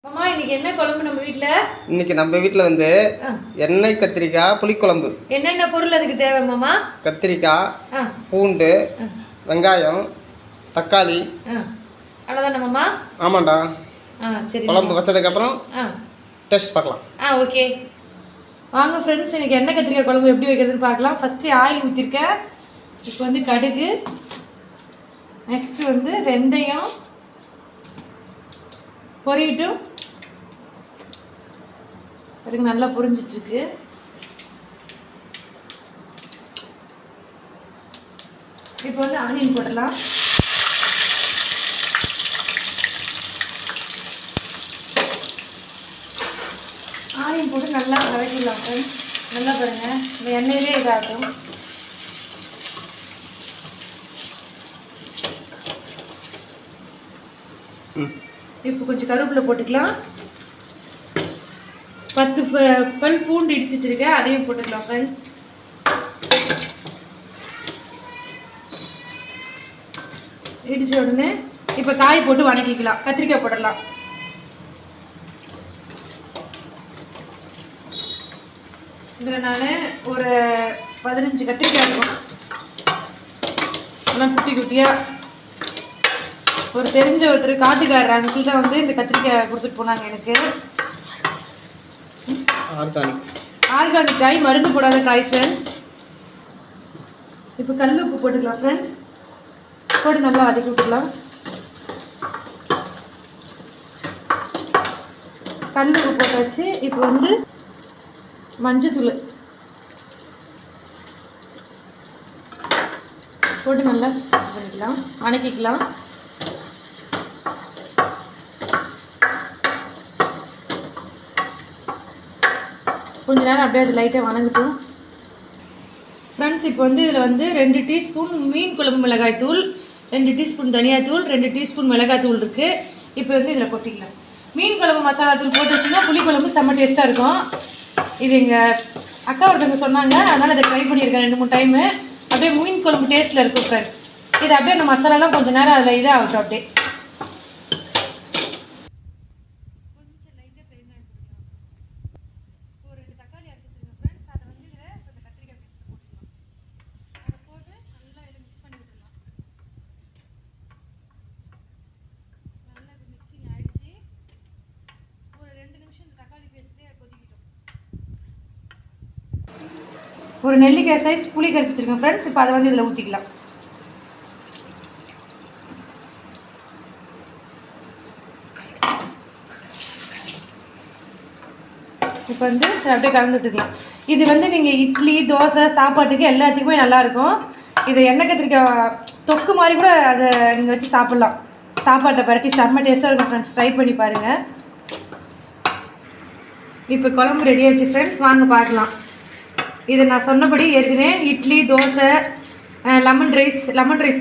மாமா இன்னைக்கு என்ன குழம்பு நம்ம வீட்ல? இன்னைக்கு நம்ம வீட்ல வந்து எண்ணெய் கத்திரிக்காய் புளிக்குழம்பு. என்னென்ன பொருள் அதுக்கு தேவை மாமா? கத்திரிக்காய், பூண்டு, வெங்காயம், தக்காளி. அவ்வளவுதானே மாமா? ஆமாண்டா. சரி. குழம்பு வச்சதுக்கு அப்புறம் டேஸ்ட் பார்க்கலாம். ஓகே. வாங்க ஃப்ரெண்ட்ஸ், இன்னைக்கு எண்ணெய் கத்திரிக்காய் குழம்பு எப்படி வைக்கிறதுன்னு பார்க்கலாம். ஃபர்ஸ்ட் ஆயில் ஊற்றிருக்கேன். இப்போ வந்து கடுகு, நெக்ஸ்ட் வந்து வெந்தயம் பொரியட்டும். அதுக்கு நல்லா புரிஞ்சிட்ருக்கு. இப்போ வந்து ஆனியன் போடலாம். ஆனியன் போட்டு நல்லா வதக்கிடலாம் ஃப்ரெண்ட்ஸ். நல்லா பாருங்கள், இந்த எண்ணெயிலே இதாகும். இப்போ கொஞ்சம் கருவேப்பிலை போட்டுக்கலாம். 10 பல் பூண்டு இடிச்சு வச்சிருக்கேன், அதையும் போட்டுக்கலாம் ஃப்ரெண்ட்ஸ். இடிச்ச உடனே இப்போ காய் போட்டு வதக்கிக்கலாம். கத்திரிக்காய் போடலாம். இதில் நான் ஒரு 15 கத்திரிக்காய் இருக்கும். எல்லாம் குட்டி குட்டியாக. ஒரு தெரிஞ்ச ஒருத்தர் காட்டுக்காரர் அங்கிள் தான் வந்து இந்த கத்திரிக்காய் கொடுத்துட்டு போனாங்க எனக்கு. ஆர்கானிக் காய், மருந்து போடாத காய் ஃப்ரெண்ட்ஸ். இப்போ கல் உப்பு போட்டுக்கலாம் ஃப்ரெண்ட்ஸ். போட்டு நல்லா வதக்கி விட்டுக்கலாம். கல் உப்பு போட்டாச்சு. இப்போ வந்து மஞ்சத்தூள் போட்டு நல்லா பண்ணிக்கலாம், வதக்கிக்கலாம். கொஞ்ச நேரம் அப்படியே அது லைட்டாக வணங்கட்டும் ஃப்ரெண்ட்ஸ். இப்போ வந்து இதில் வந்து 2 டீஸ்பூன் மீன் குழம்பு மிளகாய் தூள், 2 டீஸ்பூன் தனியாத்தூள், 2 டீஸ்பூன் மிளகாய் தூள் இருக்குது. இப்போ வந்து இதில் கொட்டிக்கலாம். மீன் குழம்பு மசாலா தூள் போட்டு வச்சிங்கன்னா புளிக்குழம்பு செம்ம டேஸ்ட்டாக இருக்கும். இது எங்கள் அக்கா ஒருத்தவங்க சொன்னாங்க, அதனால் அதை ட்ரை பண்ணியிருக்கேன் 2-3 டைமு. அப்படியே மீன் குழம்பு டேஸ்ட்டில் இருக்கும் ஃப்ரெண்ட். இது அப்படியே அந்த மசாலாலாம் கொஞ்சம் நேரம் அதில் இதாகட்டும். அப்படியே ஒரு நெல்லிக்காய் சைஸ் புளி கரைச்சி வச்சிருக்கேன் ஃப்ரெண்ட்ஸ். இப்போ அதை வந்து இதில் ஊற்றிக்கலாம். இப்போ வந்து அப்படியே கலந்து விட்டுக்கலாம். இது வந்து நீங்கள் இட்லி, தோசை, சாப்பாட்டுக்கு எல்லாத்துக்குமே நல்லாயிருக்கும். இது எண்ணெய் கத்திரிக்காய் தொக்கு மாதிரி கூட அதை நீங்கள் வச்சு சாப்பிட்லாம். சாப்பாட்டை பரட்டி செம்ம டேஸ்ட்டாக இருக்கும் ஃப்ரெண்ட்ஸ். ட்ரை பண்ணி பாருங்கள். இப்போ குழம்பு ரெடி ஆகிடுச்சு ஃப்ரெண்ட்ஸ், வாங்க பார்க்கலாம். இதை நான் சொன்னபடி ஏற்கனவே இட்லி, தோசை, லெமன் ரைஸ்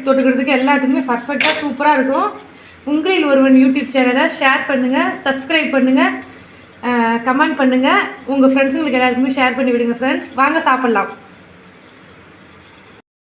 தொட்டுக்கிறதுக்கு எல்லாத்துக்குமே பர்ஃபெக்டாக சூப்பராக இருக்கும். உங்களில் ஒருவன் யூடியூப் சேனலை ஷேர் பண்ணுங்கள், சப்ஸ்கிரைப் பண்ணுங்கள், கமெண்ட் பண்ணுங்கள். உங்கள் ஃப்ரெண்ட்ஸுங்களுக்கு எல்லாத்துக்குமே ஷேர் பண்ணி விடுங்க ஃப்ரெண்ட்ஸ். வாங்க சாப்பிட்லாம்.